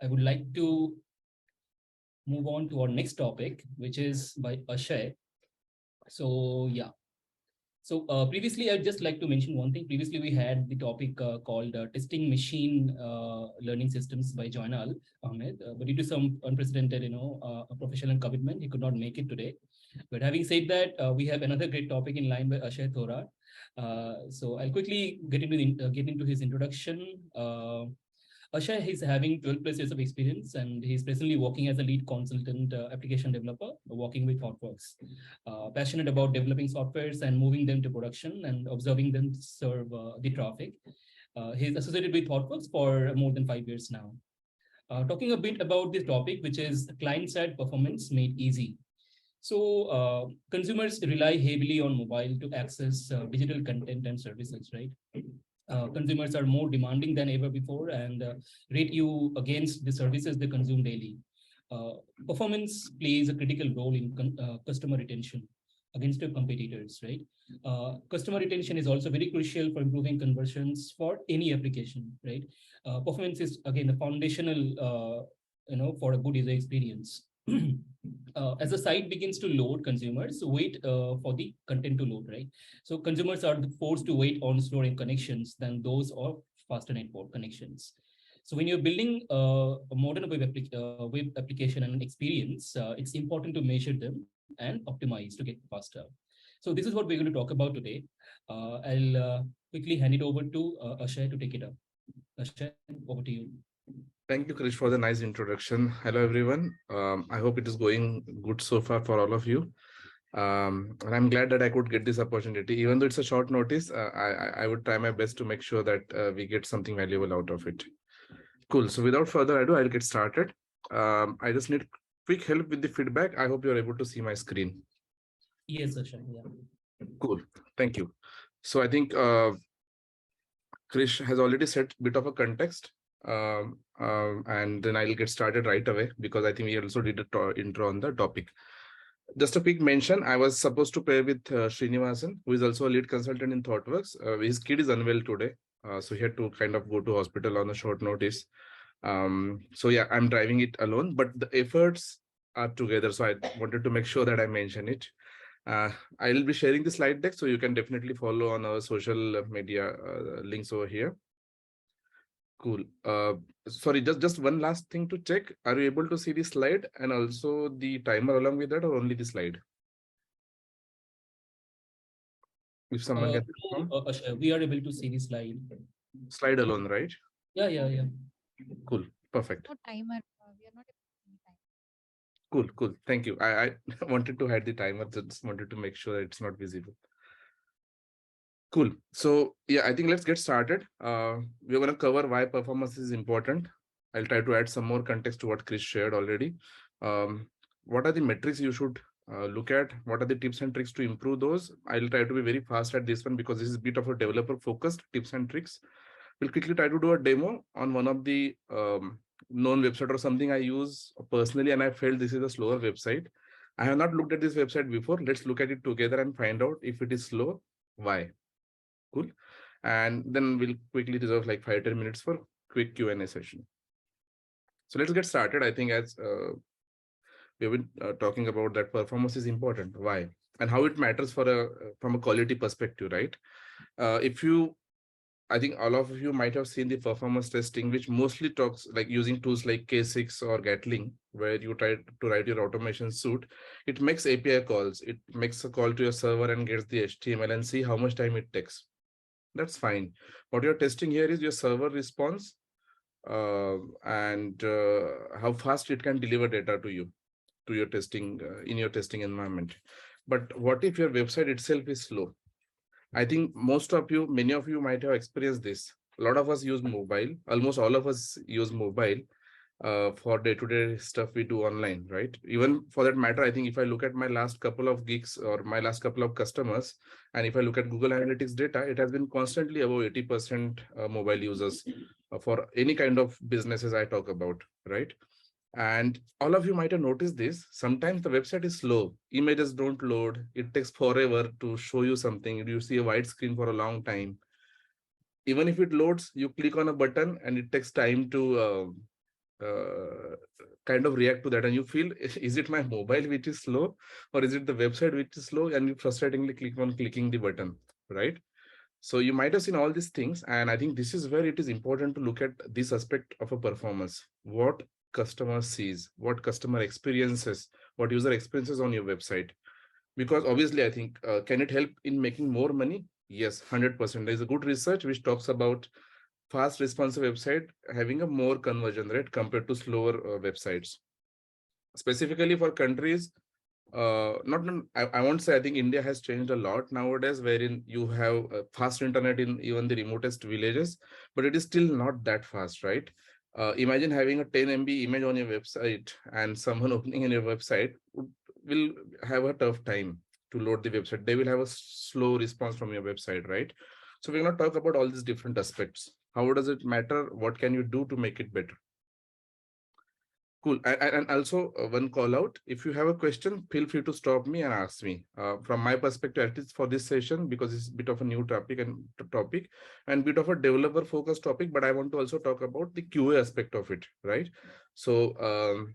I would like to move on to our next topic, which is by Ashay. So yeah. So previously, I'd just like to mention one thing. Previously, we had the topic called testing machine learning systems by Joinal Ahmed, but due to some unprecedented, professional commitment, he could not make it today. But having said that, we have another great topic in line by Ashay Thorat. So I'll quickly get into his introduction. Ashay is having 12 plus years of experience, and he's presently working as a lead consultant application developer, working with Thoughtworks. Passionate about developing softwares and moving them to production and observing them serve the traffic. He's associated with Thoughtworks for more than 5 years now. Talking a bit about this topic, which is client-side performance made easy. So consumers rely heavily on mobile to access digital content and services, right? Consumers are more demanding than ever before and rate you against the services they consume daily. Performance plays a critical role in customer retention against your competitors, right? Customer retention is also very crucial for improving conversions for any application, right? Performance is again the foundational, for a good user experience. As the site begins to load, consumers wait for the content to load, right? So consumers are forced to wait on slower connections than those of faster network connections. So when you're building a modern web application and experience, it's important to measure them and optimize to get faster. So this is what we're going to talk about today. I'll quickly hand it over to Ashay to take it up. Ashay, over to you. Thank you, Krish, for the nice introduction. Hello, everyone. I hope it is going good so far for all of you. And I'm glad that I could get this opportunity. Even though it's a short notice, I would try my best to make sure that we get something valuable out of it. Cool. So without further ado, I'll get started. I just need quick help with the feedback. I hope you're able to see my screen. Yes, Ashay. Yeah. Cool. Thank you. So I think Krish has already set a bit of a context. And then I'll get started right away because I think we also did an intro on the topic. Just a quick mention, I was supposed to pair with Srinivasan, who is also a lead consultant in Thoughtworks. His kid is unwell today, so he had to kind of go to hospital on a short notice. So yeah, I'm driving it alone, but the efforts are together. So I wanted to make sure that I mention it. I'll be sharing the slide deck, so you can definitely follow on our social media links over here. Cool. Sorry, just one last thing to check. Are you able to see the slide and also the timer along with that, or only the slide? If someone can we are able to see the slide. Slide alone, right? Yeah. Cool. Perfect. No timer. We are not able to see time. Cool. Thank you. I wanted to hide the timer. Just wanted to make sure that it's not visible. Cool. So yeah, I think let's get started. We're going to cover why performance is important. I'll try to add some more context to what Chris shared already. What are the metrics you should look at? What are the tips and tricks to improve those? I'll try to be very fast at this one because this is a bit of a developer focused tips and tricks. We'll quickly try to do a demo on one of the known website or something I use personally, and I felt this is a slower website. I have not looked at this website before. Let's look at it together and find out if it is slow, why. Cool. And then we'll quickly reserve like 5-10 minutes for quick Q&A session. So let's get started. I think as we've been talking about that performance is important, why, and how it matters from a quality perspective, right? I think all of you might have seen the performance testing, which mostly talks like using tools like K6 or Gatling, where you try to write your automation suite. It makes API calls. It makes a call to your server and gets the HTML and see how much time it takes. That's fine. What you're testing here is your server response and how fast it can deliver data to you, to your testing, in your testing environment. But what if your website itself is slow? I think many of you might have experienced this. A lot of us use mobile. Almost all of us use mobile for day-to-day stuff we do online, right? Even for that matter, I think if I look at my last couple of gigs or my last couple of customers, and if I look at Google Analytics data, it has been constantly above 80% mobile users for any kind of businesses I talk about, right? And all of you might have noticed this. Sometimes the website is slow. Images don't load. It takes forever to show you something. You see a white screen for a long time. Even if it loads, you click on a button and it takes time to kind of react to that, and you feel, is it my mobile which is slow, or is it the website which is slow, and you frustratingly click on clicking the button, right? So you might have seen all these things, and I think this is where it is important to look at this aspect of a performance. What customer sees, what customer experiences, what user experiences on your website. Because obviously, I think, can it help in making more money? Yes, 100%. There's a good research which talks about fast responsive website having a more conversion rate compared to slower websites. Specifically for countries, I won't say, I think India has changed a lot nowadays, wherein you have fast internet in even the remotest villages, but it is still not that fast, right? Imagine having a 10 MB image on your website, and someone opening in your website will have a tough time to load the website. They will have a slow response from your website, right? So we're going to talk about all these different aspects. How does it matter? What can you do to make it better? Cool. And also one call out. If you have a question, feel free to stop me and ask me. From my perspective, at least for this session, because it's a bit of a new topic and bit of a developer focused topic, but I want to also talk about the QA aspect of it, right? So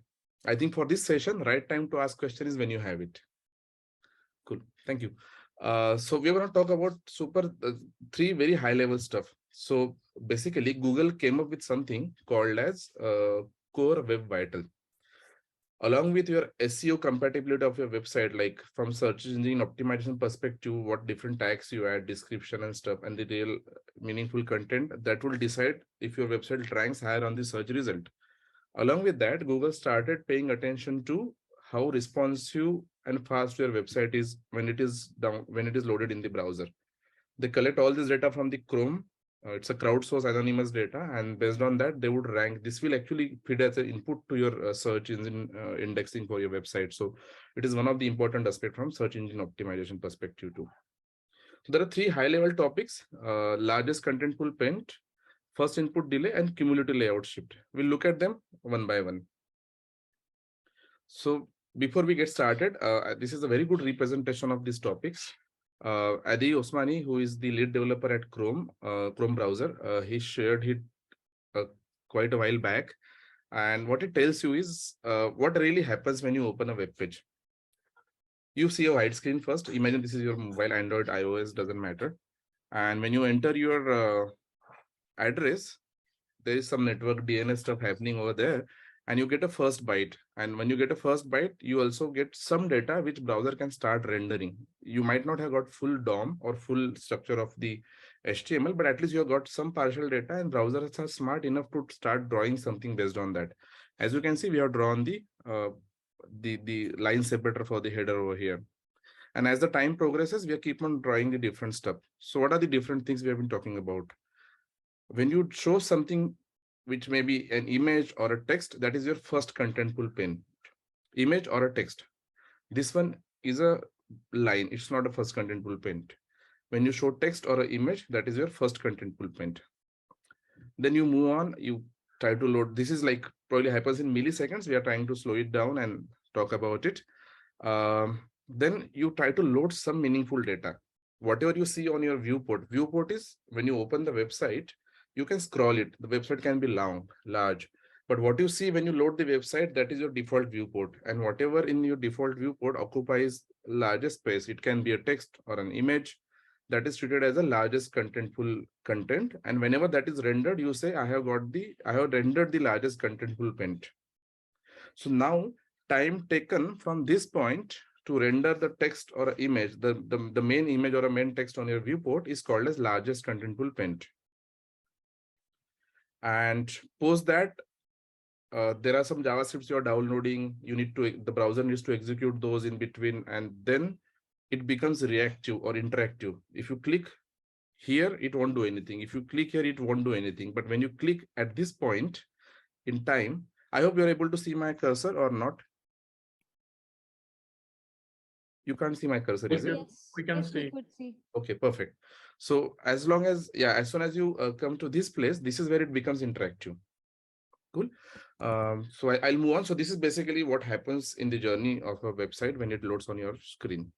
I think for this session, right time to ask question is when you have it. Cool. Thank you. So we're going to talk about three very high level stuff. So basically, Google came up with something called as Core Web Vital. Along with your SEO compatibility of your website, like from search engine optimization perspective, what different tags you add, description and stuff, and the real meaningful content that will decide if your website ranks higher on the search result. Along with that, Google started paying attention to how responsive and fast your website is when it is loaded in the browser. They collect all this data from the Chrome. It's a crowdsourced anonymous data, and based on that, they would rank. This will actually feed as an input to your search engine indexing for your website. So it is one of the important aspects from search engine optimization perspective too. So there are three high-level topics: largest content pool paint, first input delay, and cumulative layout shift. We'll look at them one by one. So before we get started, this is a very good representation of these topics. Adi Osmani, who is the lead developer at Chrome browser, he shared it quite a while back. And what it tells you is what really happens when you open a web page. You see a white screen first. Imagine this is your mobile, Android, iOS, doesn't matter. And when you enter your address, there is some network DNS stuff happening over there, and you get a first byte. And when you get a first byte, you also get some data which browser can start rendering. You might not have got full DOM or full structure of the HTML, but at least you have got some partial data, and browsers are smart enough to start drawing something based on that. As you can see, we have drawn the line separator for the header over here. And as the time progresses, we keep on drawing the different stuff. So what are the different things we have been talking about? When you show something which may be an image or a text, that is your first content pool pane. Image or a text. This one is a line. It's not a first content pool pane. When you show text or an image, that is your first content pool pane. Then you move on, you try to load. This is like probably happens in milliseconds. We are trying to slow it down and talk about it. Then you try to load some meaningful data. Whatever you see on your viewport is when you open the website, you can scroll it. The website can be long, large. But what you see when you load the website, that is your default viewport. And whatever in your default viewport occupies largest space, it can be a text or an image, that is treated as the largest contentful content. And whenever that is rendered, you say, I have rendered the largest contentful paint. So now time taken from this point to render the text or image, the main image or a main text on your viewport is called as largest contentful paint. And post that, there are some JavaScripts you are downloading. The browser needs to execute those in between, and then it becomes reactive or interactive. If you click here, it won't do anything. If you click here, it won't do anything. But when you click at this point in time, I hope you're able to see my cursor or not. You can't see my cursor, is it? Yes, We can yes, we see. could see. Okay, perfect. So as soon as you come to this place, this is where it becomes interactive. Cool. So I'll move on. So this is basically what happens in the journey of a website when it loads on your screen.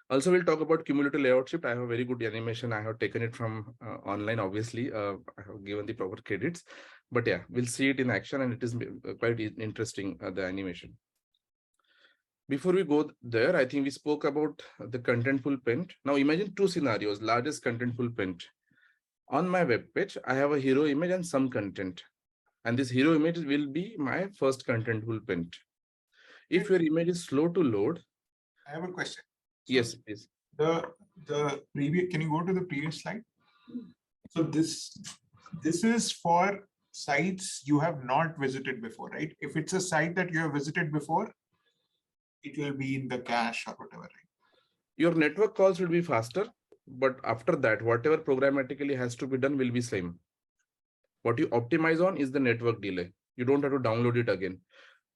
Also, we'll talk about cumulative layout shift. I have a very good animation. I have taken it from online, obviously. I have given the proper credits. But yeah, we'll see it in action, and it is quite interesting, the animation. Before we go there, I think we spoke about the contentful print. Now imagine two scenarios, largest contentful print. On my web page, I have a hero image and some content. And this hero image will be my first contentful print. If your image is slow to load. I have a question. So yes, please. The previous, can you go to the previous slide? So this is for sites you have not visited before, right? If it's a site that you have visited before, it will be in the cache or whatever, right? Your network calls will be faster, but after that, whatever programmatically has to be done will be same. What you optimize on is the network delay. You don't have to download it again.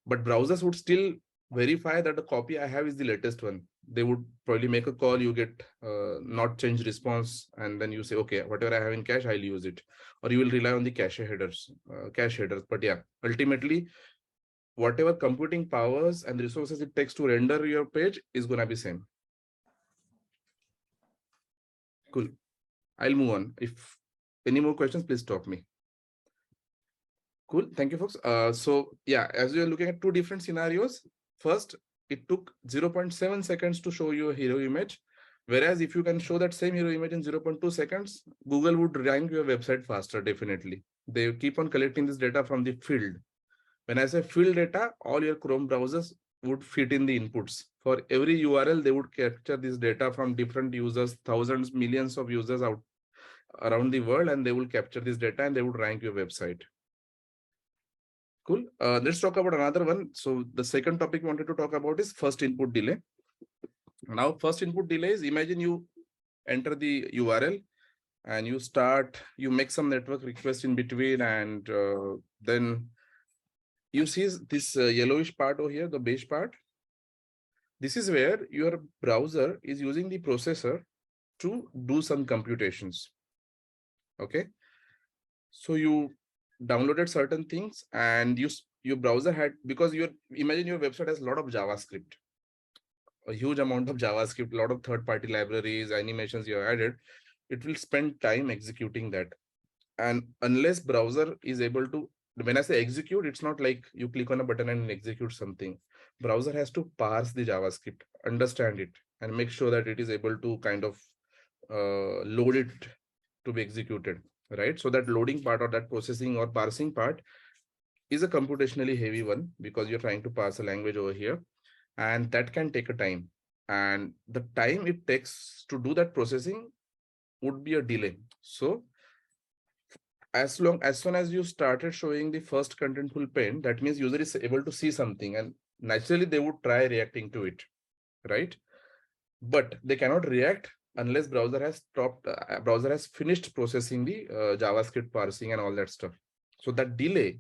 But browsers would still verify that the copy I have is the latest one. They would probably make a call, you get not change response, and then you say, okay, whatever I have in cache, I'll use it. Or you will rely on the cache headers. But yeah, ultimately, whatever computing powers and resources it takes to render your page is going to be same. Cool. I'll move on. If any more questions, please stop me. Cool. Thank you, folks. So yeah, as you're looking at two different scenarios, first, it took 0.7 seconds to show you a hero image. Whereas if you can show that same hero image in 0.2 seconds, Google would rank your website faster, definitely. They keep on collecting this data from the field. When I say field data, all your Chrome browsers would fit in the inputs. For every URL, they would capture this data from different users, thousands, millions of users out around the world, and they will capture this data and they would rank your website. Cool. Let's talk about another one. So the second topic we wanted to talk about is first input delay. Now, first input delay is, imagine you enter the URL and you make some network request in between, and then you see this yellowish part over here, the beige part. This is where your browser is using the processor to do some computations. Okay. So you downloaded certain things, and your browser had, because imagine your website has a lot of JavaScript, a huge amount of JavaScript, a lot of third-party libraries, animations you have added. It will spend time executing that. And unless browser is able to, when I say execute, it's not like you click on a button and execute something. Browser has to parse the JavaScript, understand it, and make sure that it is able to kind of load it to be executed, right? So that loading part, or that processing or parsing part, is a computationally heavy one, because you're trying to parse a language over here, and that can take a time. And the time it takes to do that processing would be a delay. So as soon as you started showing the first contentful pane, that means user is able to see something, and naturally they would try reacting to it, right? But they cannot react unless browser has finished processing the JavaScript parsing and all that stuff. So that delay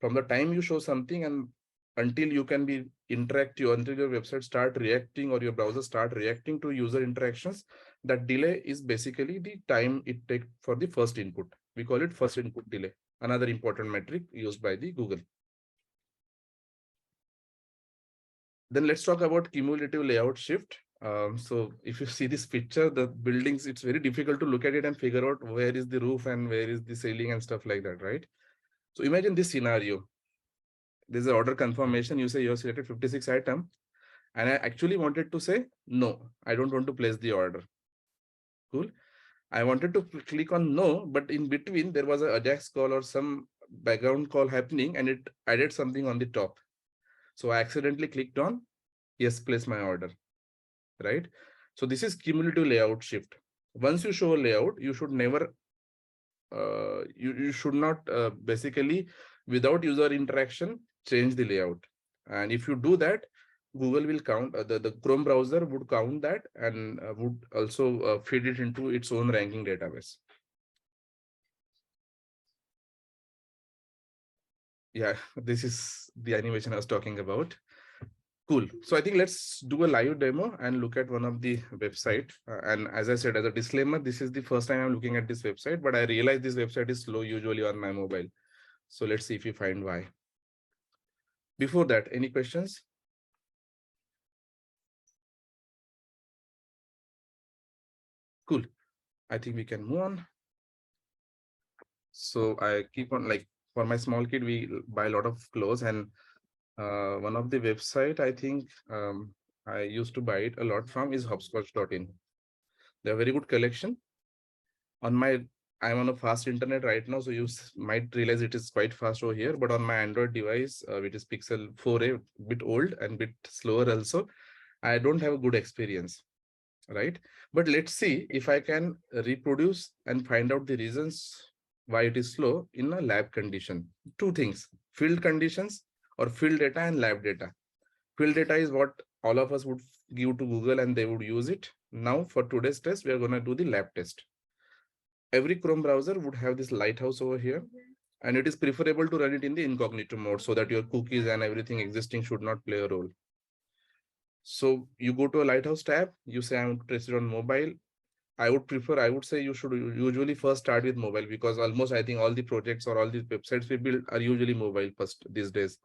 from the time you show something and until you can be interactive, until your website start reacting or your browser start reacting to user interactions, that delay is basically the time it takes for the first input. We call it first input delay, another important metric used by the Google. Then let's talk about cumulative layout shift. So if you see this picture, the buildings, it's very difficult to look at it and figure out where is the roof and where is the ceiling and stuff like that, right? So imagine this scenario. There's an order confirmation. You say you have selected 56 items. And I actually wanted to say, no, I don't want to place the order. Cool. I wanted to click on no, but in between there was a Ajax call or some background call happening, and it added something on the top. So I accidentally clicked on yes, place my order, right? So this is cumulative layout shift. Once you show a layout, you should never, you should not basically, without user interaction, change the layout. And if you do that, Google will count, the Chrome browser would count that and would also feed it into its own ranking database. Yeah, this is the animation I was talking about. Cool. So I think let's do a live demo and look at one of the website. And as I said, as a disclaimer, this is the first time I'm looking at this website, but I realize this website is slow usually on my mobile. So let's see if we find why. Before that, any questions? Cool. I think we can move on. So I keep on, like, for my small kid, we buy a lot of clothes, and one of the website I think I used to buy it a lot from is hopscotch.in. They have very good collection. On my, I'm on a fast internet right now, so you might realize it is quite fast over here. But on my Android device, which is Pixel 4a, bit old and bit slower also, I don't have a good experience, right? But let's see if I can reproduce and find out the reasons why it is slow in a lab condition. Two things: field conditions or field data and lab data. Field data is what all of us would give to Google and they would use it. Now for today's test, we are going to do the lab test. Every Chrome browser would have this Lighthouse over here, and it is preferable to run it in the incognito mode so that your cookies and everything existing should not play a role. So you go to a Lighthouse tab, you say I want to test it on mobile. I would say you should usually first start with mobile, because almost I think all the projects or all the websites we build are usually mobile first these days,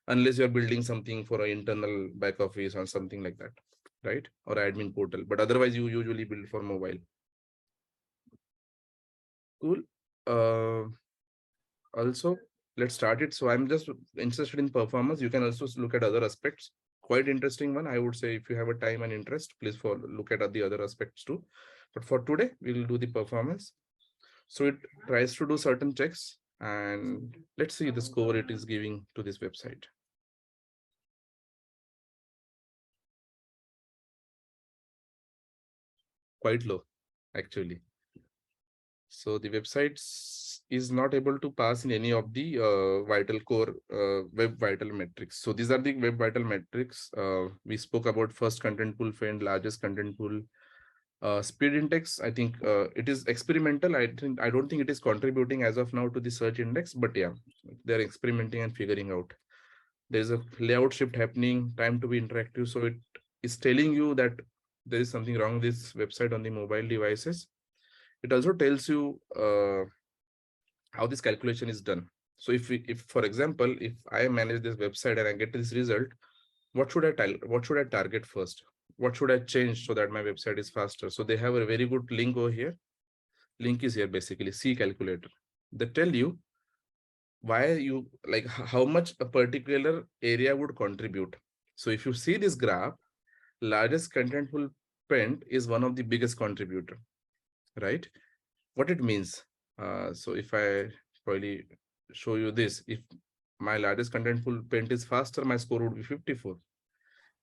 unless you're building something for an internal back office or something like that, right? Or admin portal, but otherwise you usually build for mobile. Cool. Also, let's start it. So I'm just interested in performance. You can also look at other aspects. Quite interesting one. I would say if you have a time and interest, please look at the other aspects too. But for today, we will do the performance. So it tries to do certain checks, and let's see the score it is giving to this website. Quite low, actually. So the website is not able to pass in any of the vital core web vital metrics. So these are the web vital metrics. We spoke about first content pool find, largest content pool. Speed index, I think it is experimental. I don't think it is contributing as of now to the search index, but yeah, they're experimenting and figuring out. There's a layout shift happening, time to be interactive. So it is telling you that there is something wrong with this website on the mobile devices. It also tells you how this calculation is done. So if for example, if I manage this website and I get this result, what should I target first? What should I change so that my website is faster? So they have a very good link over here. Link is here, basically C calculator. They tell you why you like how much a particular area would contribute. So if you see this graph, largest contentful print is one of the biggest contributor, right? What it means. So if I probably show you this, if my largest contentful print is faster, my score would be 54.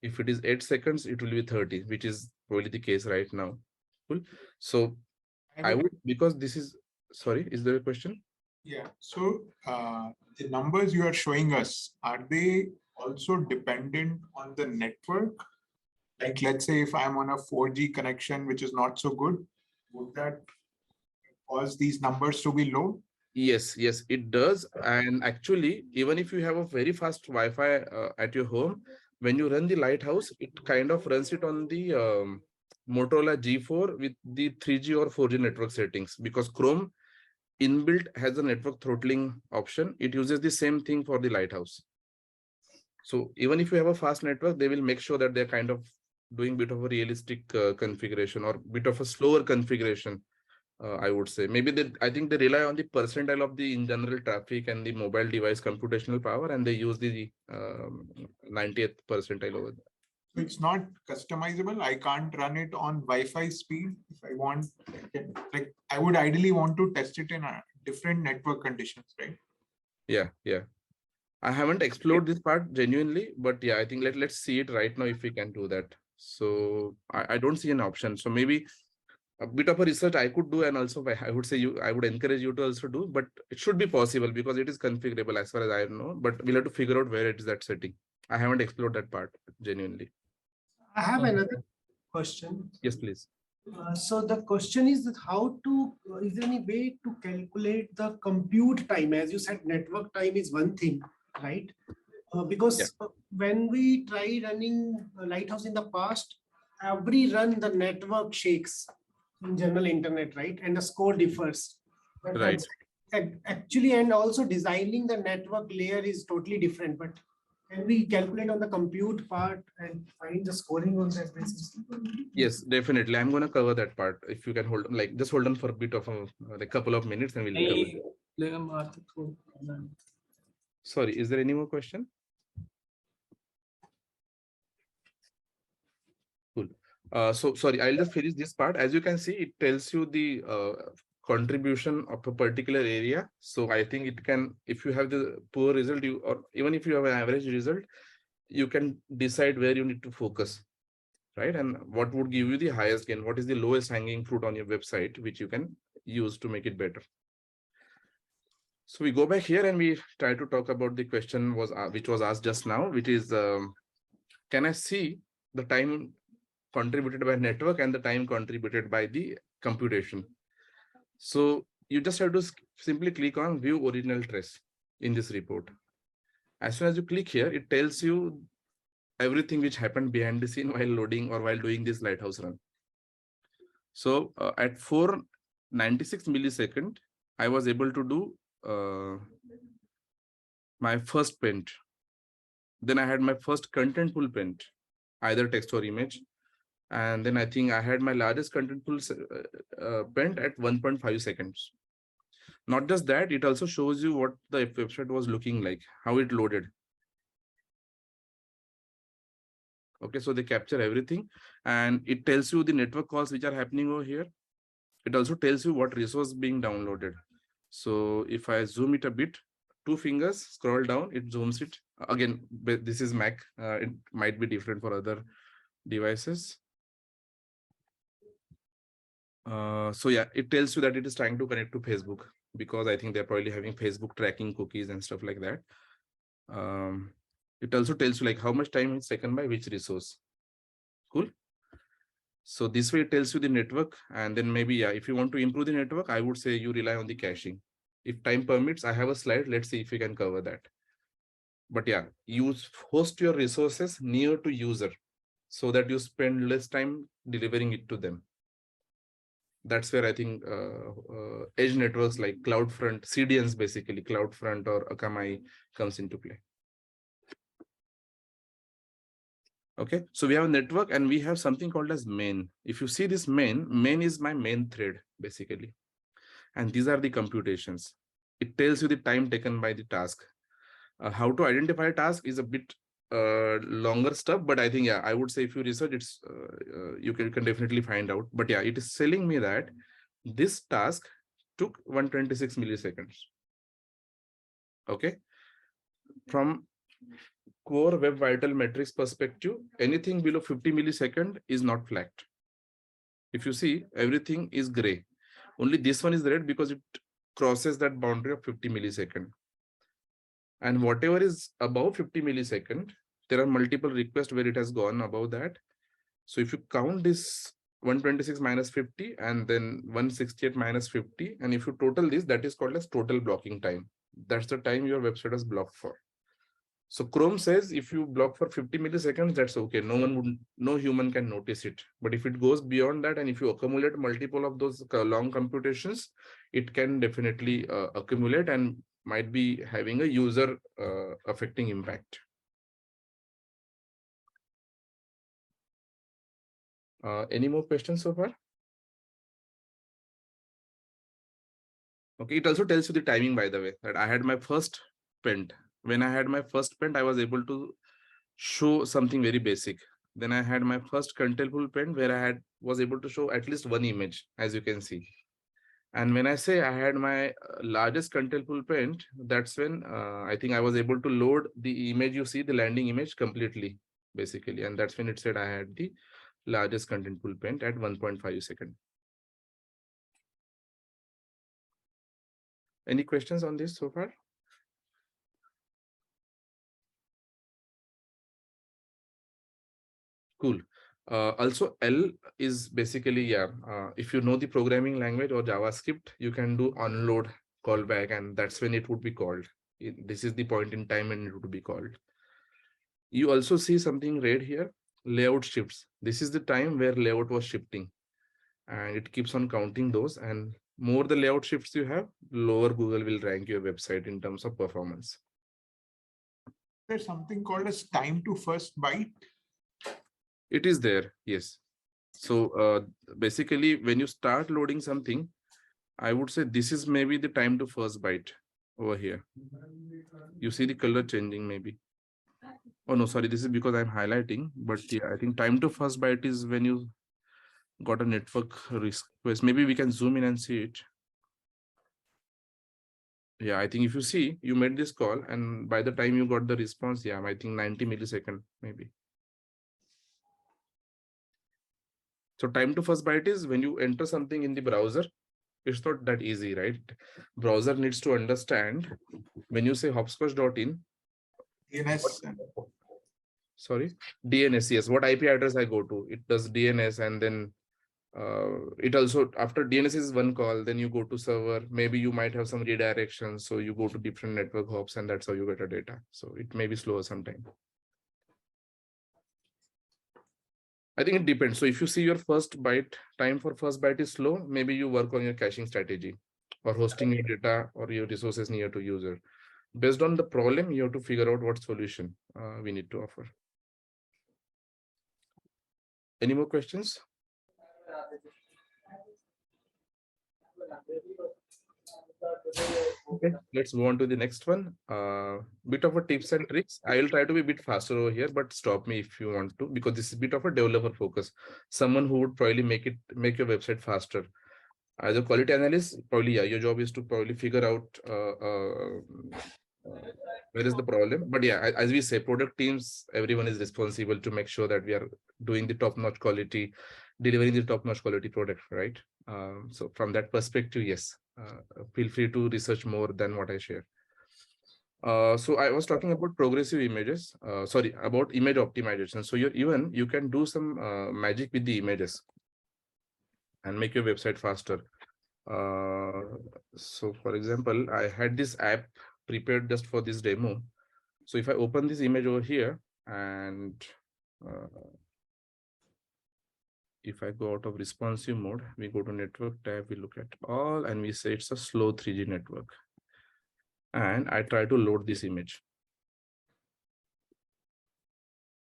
If it is 8 seconds, it will be 30, which is probably the case right now. Cool. So I would, because this is, sorry, is there a question? Yeah. So the numbers you are showing us, are they also dependent on the network? Like, let's say if I'm on a 4G connection, which is not so good, would that cause these numbers to be low? Yes, it does. And actually, even if you have a very fast Wi-Fi at your home, when you run the Lighthouse, it kind of runs it on the Motorola G4 with the 3G or 4G network settings, because Chrome inbuilt has a network throttling option. It uses the same thing for the Lighthouse. So even if you have a fast network, they will make sure that they're kind of doing bit of a realistic configuration or bit of a slower configuration. I would say maybe I think they rely on the percentile of the in general traffic and the mobile device computational power, and they use the 90th percentile over there. So it's not customizable. I can't run it on Wi-Fi speed if I want. Like, I would ideally want to test it in different network conditions, right? Yeah. I haven't explored this part genuinely, but yeah, I think let's see it right now if we can do that. So I don't see an option. So maybe a bit of a research I could do, and also I would say I would encourage you to also do, but it should be possible because it is configurable as far as I know, but we'll have to figure out where it is that setting. I haven't explored that part genuinely. I have another question. Yes, please. So the question is that is there any way to calculate the compute time? As you said, network time is one thing, right? Because when we try running Lighthouse in the past, every run the network shakes in general internet, right? And the score differs. But Right. Actually, and also designing the network layer is totally different. But can we calculate on the compute part and find the scoring on that basis? Yes, definitely. I'm going to cover that part. If you can just hold on for a bit of a couple of minutes, and we'll cover it. Sorry, is there any more question? Cool. So sorry, I'll just finish this part. As you can see, it tells you the contribution of a particular area. So I think it can, if you have the poor result, you, or even if you have an average result, you can decide where you need to focus, right? And what would give you the highest gain? What is the lowest hanging fruit on your website, which you can use to make it better? So we go back here and we try to talk about the question which was asked just now, which is, can I see the time contributed by network and the time contributed by the computation? So you just have to simply click on view original trace in this report. As soon as you click here, it tells you everything which happened behind the scene while loading or while doing this Lighthouse run. So at 496 millisecond, I was able to do my first paint. Then I had my first contentful paint, either text or image. And then I think I had my largest contentful paint at 1.5 seconds. Not just that, it also shows you what the website was looking like, how it loaded. Okay, so they capture everything and it tells you the network calls which are happening over here. It also tells you what resource being downloaded. So if I zoom it a bit, 2 fingers, scroll down, it zooms it. Again, this is Mac. It might be different for other devices. So yeah, it tells you that it is trying to connect to Facebook because I think they're probably having Facebook tracking cookies and stuff like that. It also tells you like how much time is taken by which resource. Cool. So this way it tells you the network, and then maybe, yeah, if you want to improve the network, I would say you rely on the caching. If time permits, I have a slide. Let's see if we can cover that. But yeah, host your resources near to user so that you spend less time delivering it to them. That's where I think edge networks like CloudFront, CDNs, basically CloudFront or Akamai comes into play. Okay, so we have a network and we have something called as main. If you see this main is my main thread, basically. And these are the computations. It tells you the time taken by the task. How to identify a task is a bit longer stuff, but I think, yeah, I would say if you research, it's you can definitely find out. But yeah, it is telling me that this task took 126 milliseconds. Okay, from core web vital metrics perspective, anything below 50 millisecond is not flagged. If you see, everything is gray. Only this one is red because it crosses that boundary of 50 millisecond. And whatever is above 50 millisecond, there are multiple requests where it has gone above that. So if you count this 126 minus 50 and then 168 minus 50, and if you total this, that is called as total blocking time. That's the time your website is blocked for. So Chrome says if you block for 50 milliseconds, that's okay. No human can notice it. But if it goes beyond that, and if you accumulate multiple of those long computations, it can definitely accumulate and might be having a user affecting impact. Any more questions so far? Okay, it also tells you the timing, by the way, that I had my first paint. When I had my first paint, I was able to show something very basic. Then I had my first contentful paint where I was able to show at least one image, as you can see. And when I say I had my largest contentful paint, that's when I think I was able to load the image you see, the landing image completely, basically. And that's when it said I had the largest contentful paint at 1.5 seconds. Any questions on this so far? Cool. Also, L is basically, yeah, if you know the programming language or JavaScript, you can do onload callback, and that's when it would be called. This is the point in time when it would be called. You also see something red here, layout shifts. This is the time where layout was shifting, and it keeps on counting those. And more the layout shifts you have, lower Google will rank your website in terms of performance. There's something called as time to first byte. It is there, yes. So basically, when you start loading something, I would say this is maybe the time to first byte over here. You see the color changing maybe. Oh no, sorry, this is because I'm highlighting, but yeah, I think time to first byte is when you got a network request. Maybe we can zoom in and see it. Yeah, I think if you see, you made this call and by the time you got the response, yeah, I think 90 millisecond maybe. So time to first byte is when you enter something in the browser. It's not that easy, right? Browser needs to understand when you say hopscotch.in. DNS. Sorry, DNS, yes. What IP address I go to? It does DNS, and then it also, after DNS is one call, then you go to server. Maybe you might have some redirections, so you go to different network hops, and that's how you get a data. So it may be slower sometime. I think it depends. So if you see your first byte, time for first byte is slow, maybe you work on your caching strategy or hosting your data or your resources near to user. Based on the problem, you have to figure out what solution we need to offer. Any more questions? Okay, let's move on to the next one. Bit of a tips and tricks. I will try to be a bit faster over here, but stop me if you want to, because this is a bit of a developer focus. Someone who would probably make your website faster. As a quality analyst, probably, yeah, your job is to probably figure out where is the problem. But yeah, as we say, product teams, everyone is responsible to make sure that we are doing the top-notch quality, delivering the top-notch quality product, right? So from that perspective, yes, feel free to research more than what I share. So I was talking about progressive images, sorry, about image optimization. So you can do some magic with the images and make your website faster. So for example, I had this app prepared just for this demo. So if I open this image over here and if I go out of responsive mode, we go to network tab, we look at all and we say it's a slow 3G network. And I try to load this image.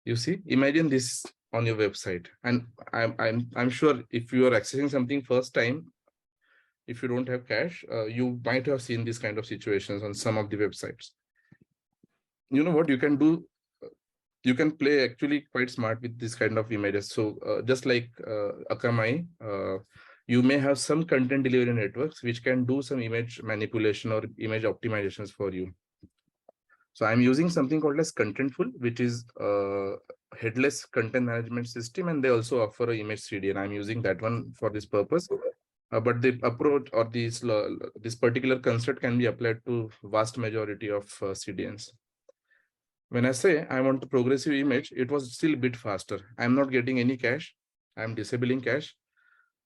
You see, imagine this on your website. And I'm sure if you are accessing something first time, if you don't have cache, you might have seen these kind of situations on some of the websites. You know what you can do? You can play actually quite smart with this kind of images. So just like Akamai, you may have some content delivery networks which can do some image manipulation or image optimizations for you. So I'm using something called as Contentful, which is a headless content management system, and they also offer an image CD, and I'm using that one for this purpose. But the approach or this particular concept can be applied to vast majority of CDNs. When I say I want a progressive image, it was still a bit faster. I'm not getting any cache. I'm disabling cache.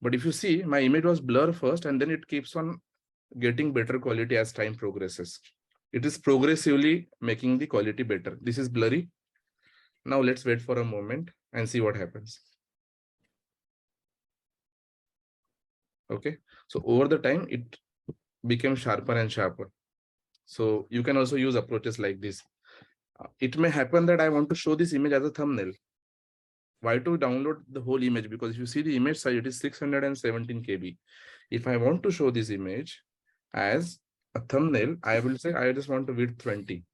But if you see, my image was blur first, and then it keeps on getting better quality as time progresses. It is progressively making the quality better. This is blurry. Now let's wait for a moment and see what happens. Okay, so over the time, it became sharper and sharper. So you can also use approaches like this. It may happen that I want to show this image as a thumbnail. Why to download the whole image? Because if you see the image size, it is 617 KB. If I want to show this image as a thumbnail, I will say I just want to width 20.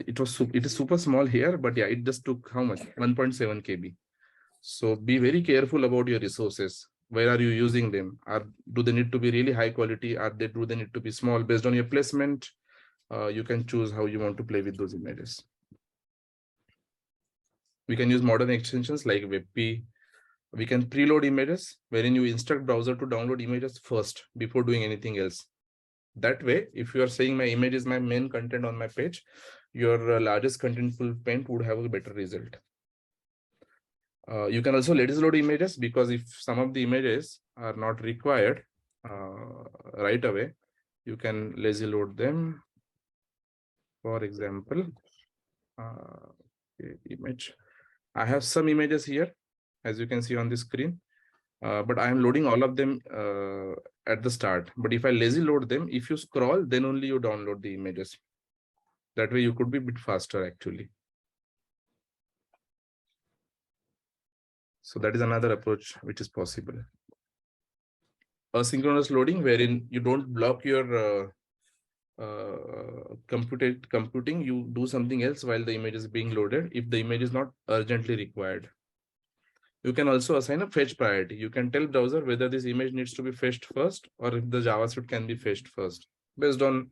It is super small here, but yeah, it just took how much? 1.7 KB. So be very careful about your resources. Where are you using them? Do they need to be really high quality? Do they need to be small? Based on your placement, you can choose how you want to play with those images. We can use modern extensions like WebP. We can preload images, wherein you instruct browser to download images first before doing anything else. That way, if you are saying my image is my main content on my page, your largest contentful paint would have a better result. You can also lazy load images, because if some of the images are not required right away, you can lazy load them. For example, image. I have some images here, as you can see on the screen, but I am loading all of them at the start. But if I lazy load them, if you scroll, then only you download the images. That way you could be a bit faster actually. So that is another approach which is possible. asynchronous loading, wherein you don't block your computing, you do something else while the image is being loaded if the image is not urgently required. You can also assign a fetch priority. You can tell browser whether this image needs to be fetched first or if the JavaScript can be fetched first, based on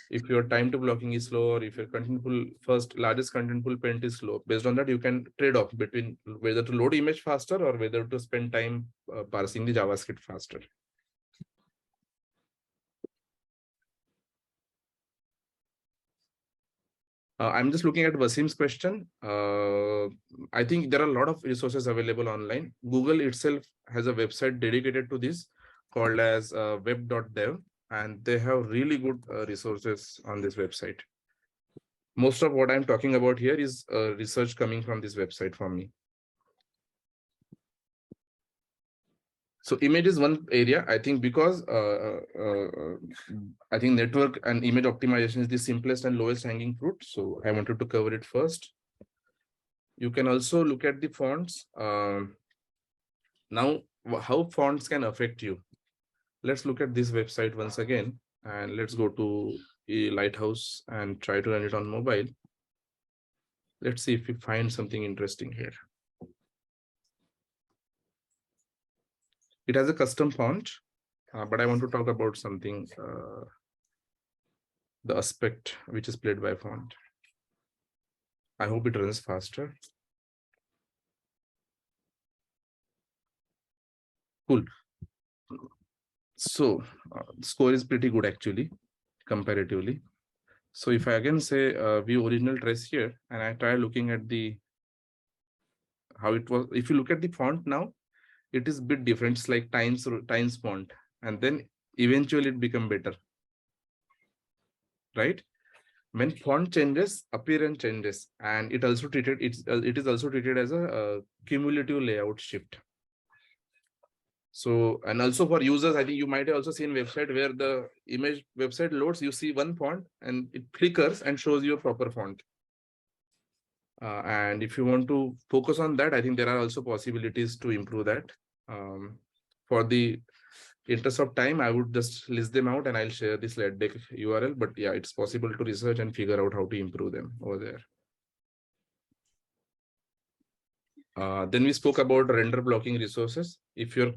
if your time to blocking is slow or if your contentful first largest contentful parent is slow. Based on that, you can trade off between whether to load image faster or whether to spend time parsing the JavaScript faster. I'm just looking at Wasim's question. I think there are a lot of resources available online. Google itself has a website dedicated to this called as web.dev, and they have really good resources on this website. Most of what I'm talking about here is research coming from this website for me. So image is one area, I think, because I think network and image optimization is the simplest and lowest hanging fruit. So I wanted to cover it first. You can also look at the fonts. Now, how fonts can affect you. Let's look at this website once again, and let's go to Lighthouse and try to run it on mobile. Let's see if we find something interesting here. It has a custom font, but I want to talk about something, the aspect which is played by font. I hope it runs faster. Cool. So score is pretty good actually, comparatively. So if I again say view original trace here, and I try looking at the how it was, if you look at the font now, it is a bit different. It's like times font, and then eventually it become better, right? When font changes, appearance changes, and it also treated it is also treated as a cumulative layout shift. So, and also for users, I think you might have also seen website where the image website loads, you see one font and it flickers and shows you a proper font. And if you want to focus on that, I think there are also possibilities to improve that. For the interest of time, I would just list them out and I'll share this slide deck URL. But yeah, it's possible to research and figure out how to improve them over there. Then we spoke about render blocking resources. If your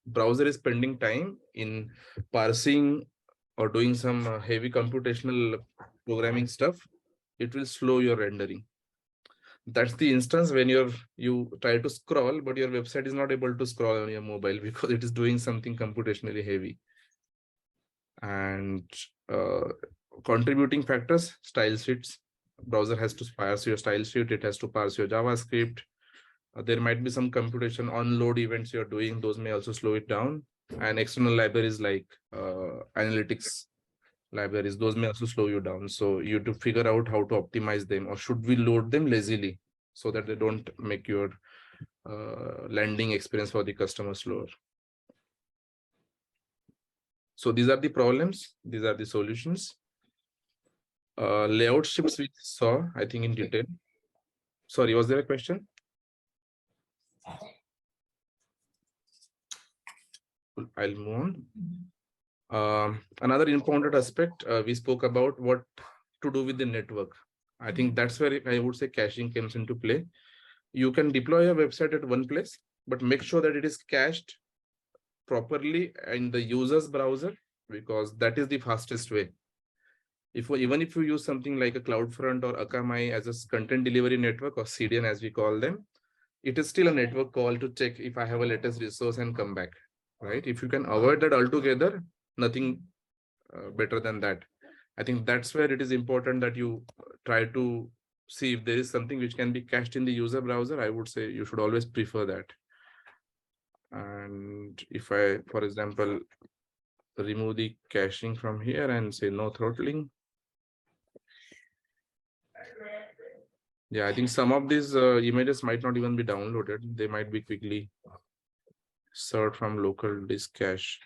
browser is spending time in parsing or doing some heavy computational programming stuff, it will slow your rendering. That's the instance when you try to scroll, but your website is not able to scroll on your mobile because it is doing something computationally heavy. And contributing factors, style sheets. Browser has to parse your style sheet. It has to parse your JavaScript. There might be some computation on load events you're doing. Those may also slow it down. And external libraries like analytics libraries, those may also slow you down. So you have to figure out how to optimize them, or should we load them lazily so that they don't make your landing experience for the customer slower. So these are the problems. These are the solutions. Layout shifts we saw, I think, in detail. Sorry, was there a question? I'll move on. Another important aspect, we spoke about what to do with the network. I think that's where I would say caching comes into play. You can deploy a website at one place, but make sure that it is cached properly in the user's browser, because that is the fastest way. Even if you use something like a CloudFront or Akamai as a content delivery network, or CDN as we call them, it is still a network call to check if I have a latest resource and come back, right? If you can avoid that altogether, nothing better than that. I think that's where it is important that you try to see if there is something which can be cached in the user browser. I would say you should always prefer that. And if I, for example, remove the caching from here and say no throttling. Yeah, I think some of these images might not even be downloaded. They might be quickly served from local disk cache.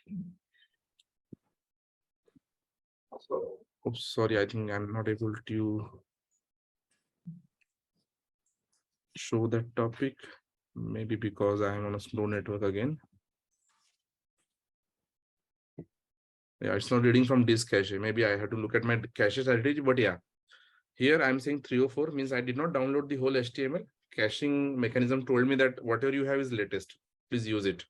Oops, sorry, I think I'm not able to show that topic. Maybe because I'm on a slow network again. Yeah, it's not reading from disk cache. Maybe I have to look at my cache strategy, but yeah. Here I'm saying 304 means I did not download the whole HTML. Caching mechanism told me that whatever you have is latest. Please use it.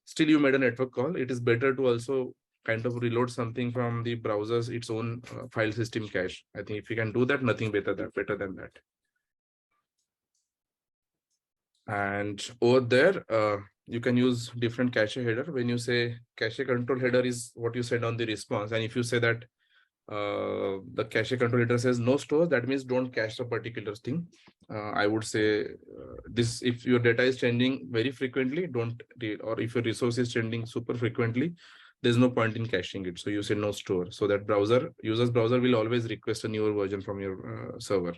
Still, you made a network call. It is better to also kind of reload something from the browser's its own file system cache. I think if you can do that, nothing better than that. And over there, you can use different cache header. When you say cache control header is what you said on the response. And if you say that the cache control header says no stores, that means don't cache a particular thing. I would say this, if your data is changing very frequently, don't read, or if your resource is changing super frequently, there's no point in caching it. So you say no store, so that user's browser will always request a newer version from your server.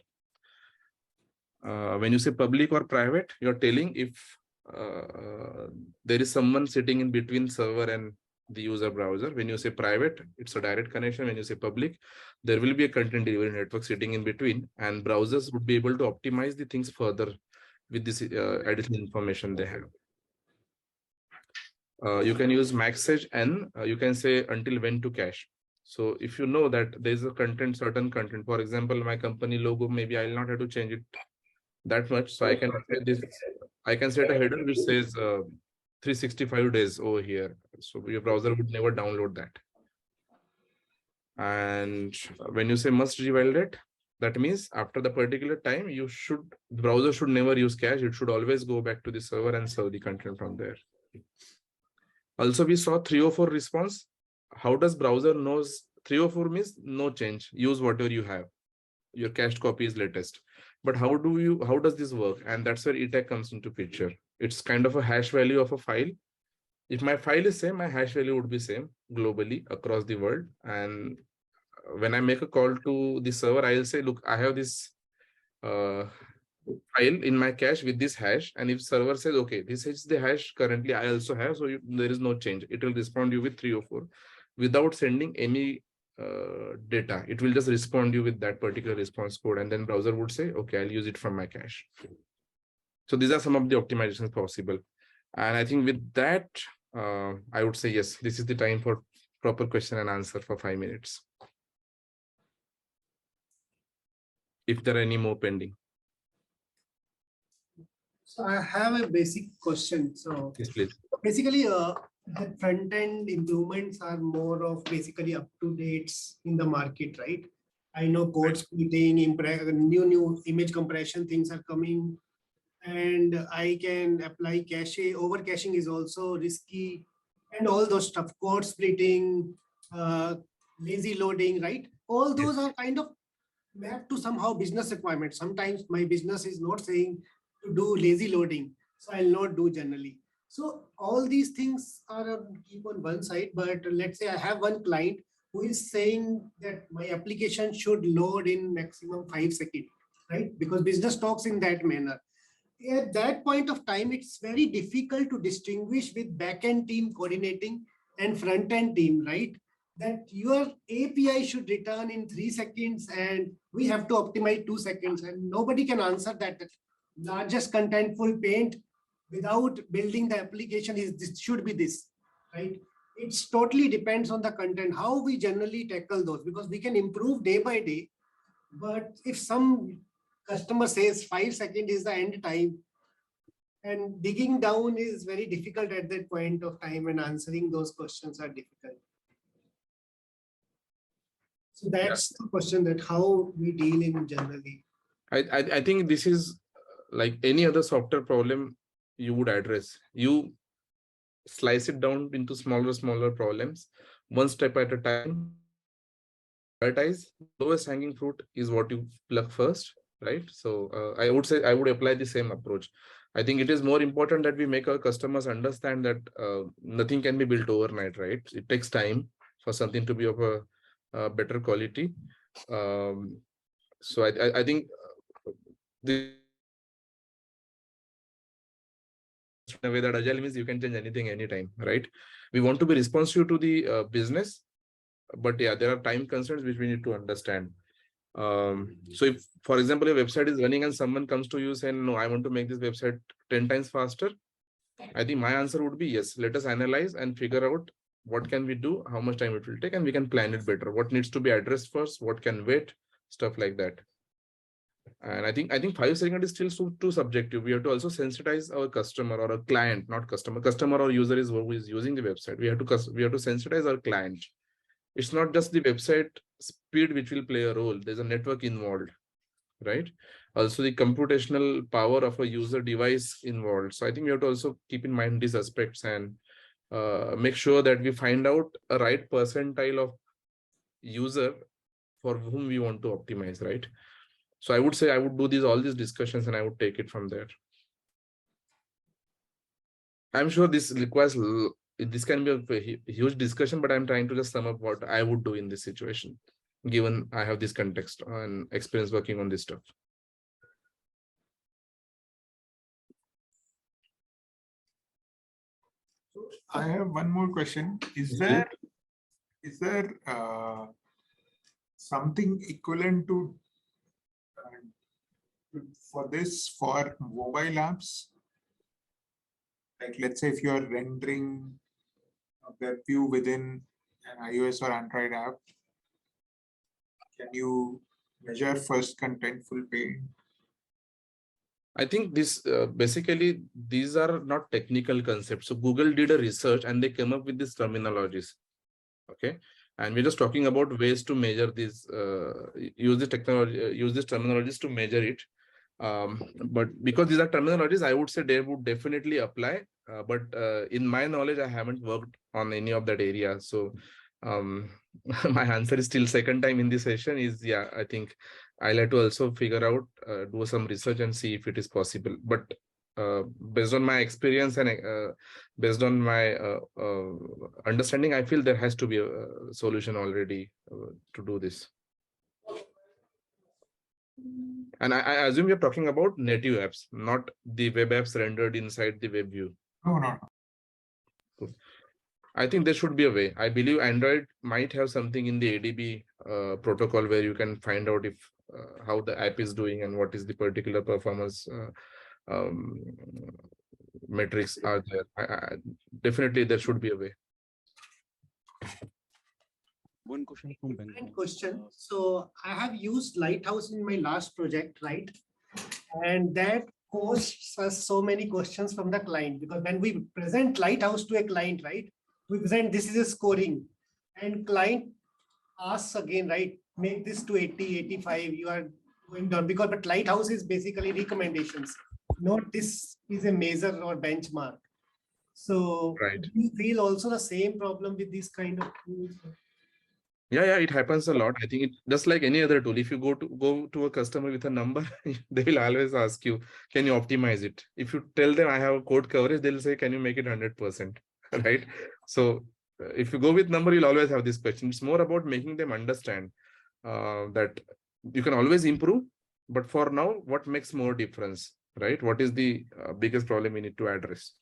When you say public or private, you're telling if there is someone sitting in between server and the user browser. When you say private, it's a direct connection. When you say public, there will be a content delivery network sitting in between, and browsers would be able to optimize the things further with this additional information they have. You can use maxage n. You can say until when to cache. So if you know that there is a certain content, for example, my company logo, maybe I'll not have to change it that much. So I can set this. I can set a header which says 365 days over here. So your browser would never download that. And when you say must revalidate, that means after the particular time, the browser should never use cache. It should always go back to the server and serve the content from there. Also, we saw 304 response. How does browser knows 304 means no change? Use whatever you have. Your cached copy is latest. But how does this work? And that's where ETAG comes into picture. It's kind of a hash value of a file. If my file is same, my hash value would be same globally across the world. And when I make a call to the server, I'll say, look, I have this file in my cache with this hash. And if server says, okay, this is the hash currently I also have, so there is no change. It will respond you with 304 without sending any data. It will just respond you with that particular response code, and then browser would say, okay, I'll use it from my cache. So these are some of the optimizations possible. And I think with that, I would say, yes, this is the time for proper question and answer for 5 minutes. If there are any more pending. So I have a basic question. So Yes, please. basically, the front end improvements are more of basically up to dates in the market, right? I know code splitting, new image compression things are coming, and I can apply cache. Over caching is also risky, and all those stuff. Code splitting, lazy loading, right? All those are kind of mapped to somehow business requirements. Sometimes my business is not saying to do lazy loading, so I'll not do generally. So all these things are keep on one side, but let's say I have one client who is saying that my application should load in maximum 5 seconds, right? Because business talks in that manner. At that point of time, it's very difficult to distinguish with backend team coordinating and front end team, right? That your API should return in 3 seconds and we have to optimize 2 seconds, and nobody can answer that. The largest contentful paint without building the application is this should be this, right? It's totally depends on the content, how we generally tackle those, because we can improve day by day. But if some customer says 5 seconds is the end time, and digging down is very difficult at that point of time, and answering those questions are difficult. So that's the question, that how we deal in generally. I think this is like any other software problem you would address. You slice it down into smaller problems, one step at a time. Prioritize. Lowest hanging fruit is what you pluck first, right? So I would say I would apply the same approach. I think it is more important that we make our customers understand that nothing can be built overnight, right? It takes time for something to be of a better quality. So I think this in a way that agile means you can change anything anytime, right? We want to be responsive to the business, but yeah, there are time constraints which we need to understand. So if, for example, a website is running and someone comes to you saying, no, I want to make this website 10 times faster, I think my answer would be yes, let us analyze and figure out what can we do, how much time it will take, and we can plan it better. What needs to be addressed first, what can wait, stuff like that. And I think 5 seconds is still too subjective. We have to also sensitize our customer or a client, not customer. Customer or user is who is using the website. We have to sensitize our client. It's not just the website speed which will play a role. There's a network involved, right? Also the computational power of a user device involved. So I think we have to also keep in mind these aspects and make sure that we find out a right percentile of user for whom we want to optimize, right? So I would say I would do all these discussions and I would take it from there. I'm sure this requires, this can be a huge discussion, but I'm trying to just sum up what I would do in this situation, given I have this context and experience working on this stuff. I have one more question. Is there something equivalent to for this for mobile apps? Like, let's say if you are rendering a web view within an iOS or Android app, can you measure first contentful page? I think this basically these are not technical concepts. So Google did a research and they came up with these terminologies. Okay, and we're just talking about ways to measure these, use this terminologies to measure it. But because these are terminologies, I would say they would definitely apply. But in my knowledge, I haven't worked on any of that area. So my answer is still second time in this session is, yeah, I think I'll have to also figure out, do some research and see if it is possible. But based on my experience and based on my understanding, I feel there has to be a solution already to do this. And I assume you're talking about native apps, not the web apps rendered inside the web view. No. Cool. I think there should be a way. I believe Android might have something in the ADB protocol where you can find out if how the app is doing and what is the particular performance metrics are there. Definitely, there should be a way. One question from Ben. Question. So I have used Lighthouse in my last project, right? And that costs us so many questions from the client, because when we present Lighthouse to a client, right, we present this is a scoring, and client asks again, right, make this to 80, 85, you are going down, because but Lighthouse is basically recommendations, not this is a measure or benchmark. So Right. do you feel also the same problem with this kind of tools? Yeah, it happens a lot. I think it just like any other tool. If you go to a customer with a number, they will always ask you, can you optimize it? If you tell them I have a code coverage, they'll say, can you make it 100%? Right? So if you go with number, you'll always have this question. It's more about making them understand that you can always improve, but for now, what makes more difference, right? What is the biggest problem we need to address?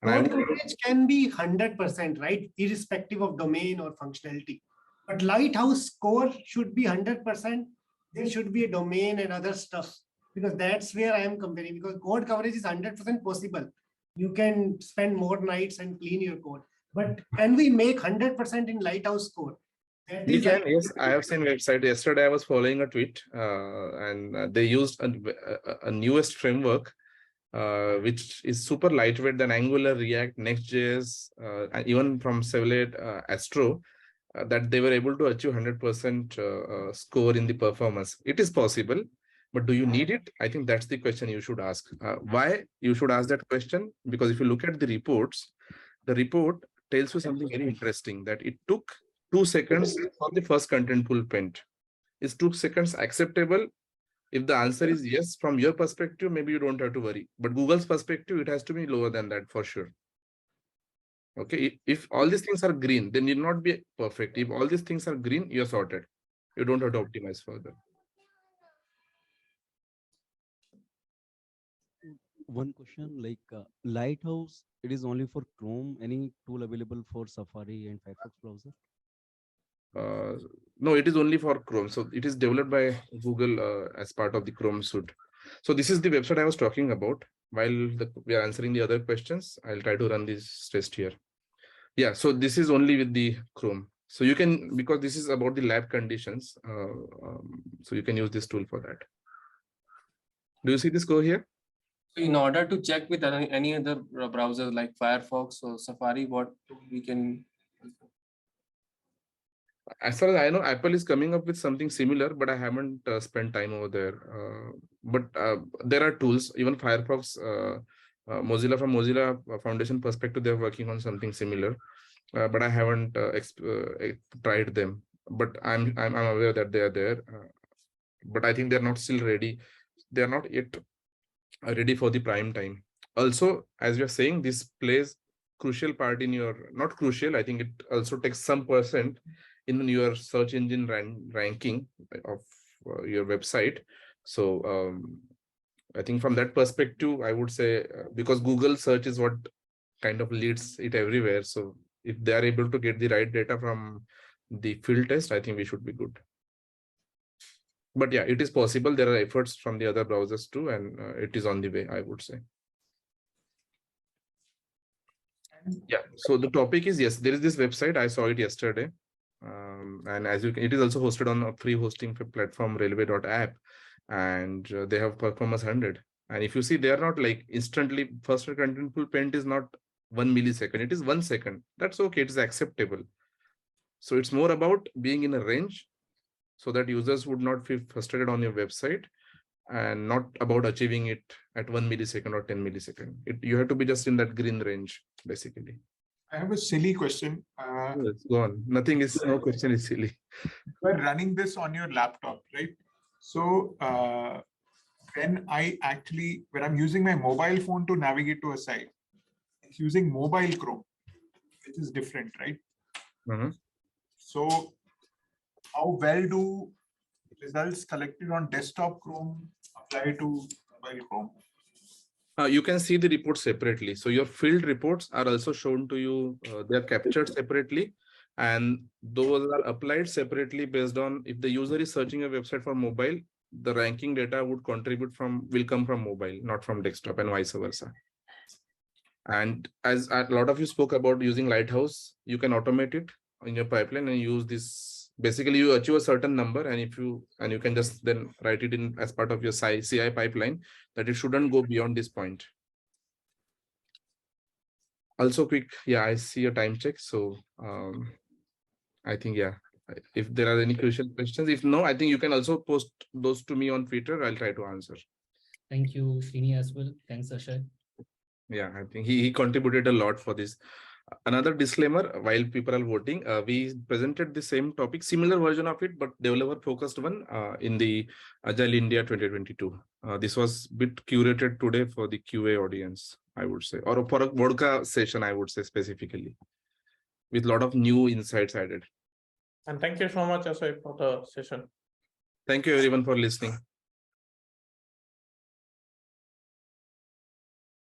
Code coverage can be 100%, right? Irrespective of domain or functionality. But Lighthouse score should be 100%. There should be a domain and other stuff, because that's where I am comparing, because code coverage is 100% possible. You can spend more nights and clean your code. But can we make 100% in Lighthouse score? We can, yes. I have seen website. Yesterday, I was following a tweet and they used a newest framework, which is super lightweight than Angular, React, Next.js, and even from Servlet, Astro, that they were able to achieve 100% score in the performance. It is possible, but do you need it? I think that's the question you should ask. Why you should ask that question? Because if you look at the reports, the report tells you something very interesting, that it took 2 seconds for the first contentful paint. Is 2 seconds acceptable? If the answer is yes, from your perspective, maybe you don't have to worry. But Google's perspective, it has to be lower than that for sure. Okay, if all these things are green, then you'll not be perfect. If all these things are green, you're sorted. You don't have to optimize further. One question, like Lighthouse, it is only for Chrome. Any tool available for Safari and Firefox browser? No, it is only for Chrome. So it is developed by Google as part of the Chrome suite. So this is the website I was talking about. While we are answering the other questions, I'll try to run this test here. Yeah, so this is only with the Chrome. So you can, because this is about the lab conditions, so you can use this tool for that. Do you see this go here? In order to check with any other browser like Firefox or Safari, what we can. As far as I know, Apple is coming up with something similar, but I haven't spent time over there. But there are tools, even Firefox, Mozilla, from Mozilla Foundation perspective, they're working on something similar, but I haven't tried them. But I'm aware that they are there, but I think they're not still ready. They are not yet ready for the prime time. Also, as you're saying, this plays crucial part in your, not crucial, I think it also takes some percent in your search engine ranking of your website. So I think from that perspective, I would say, because Google search is what kind of leads it everywhere. So if they are able to get the right data from the field test, I think we should be good. But yeah, it is possible. There are efforts from the other browsers too, and it is on the way, I would say. Yeah, so the topic is, yes, there is this website. I saw it yesterday. And as you can, it is also hosted on a free hosting platform, railway.app, and they have performance 100. And if you see, they are not like instantly, first contentful paint is not 1 millisecond, it is 1 second. That's okay, it is acceptable. So it's more about being in a range so that users would not feel frustrated on your website, and not about achieving it at 1 millisecond or 10 millisecond. You have to be just in that green range, basically. I have a silly question. Yes, go on. Nothing is, no question is silly. We're running this on your laptop, right? So when I'm using my mobile phone to navigate to a site, it's using mobile Chrome, which is different, right? Mhm. So how well do results collected on desktop Chrome apply to mobile Chrome? You can see the reports separately. So your field reports are also shown to you. They are captured separately, and those are applied separately based on if the user is searching a website for mobile, the ranking data will come from mobile, not from desktop, and vice versa. And as a lot of you spoke about using Lighthouse, you can automate it in your pipeline and use this. Basically, you achieve a certain number, and you can just then write it in as part of your CI pipeline that it shouldn't go beyond this point. Also quick, yeah, I see a time check. So I think, yeah, if there are any crucial questions, if no, I think you can also post those to me on Twitter. I'll try to answer. Thank you, Srini, as well. Thanks, Ashay. Yeah, I think he contributed a lot for this. Another disclaimer, while people are voting, we presented the same topic, similar version of it, but developer focused one in the Agile India 2022. This was a bit curated today for the QA audience, I would say, or for a vodka session, I would say specifically, with a lot of new insights added. And thank you so much, Ashay, for the session. Thank you everyone for listening.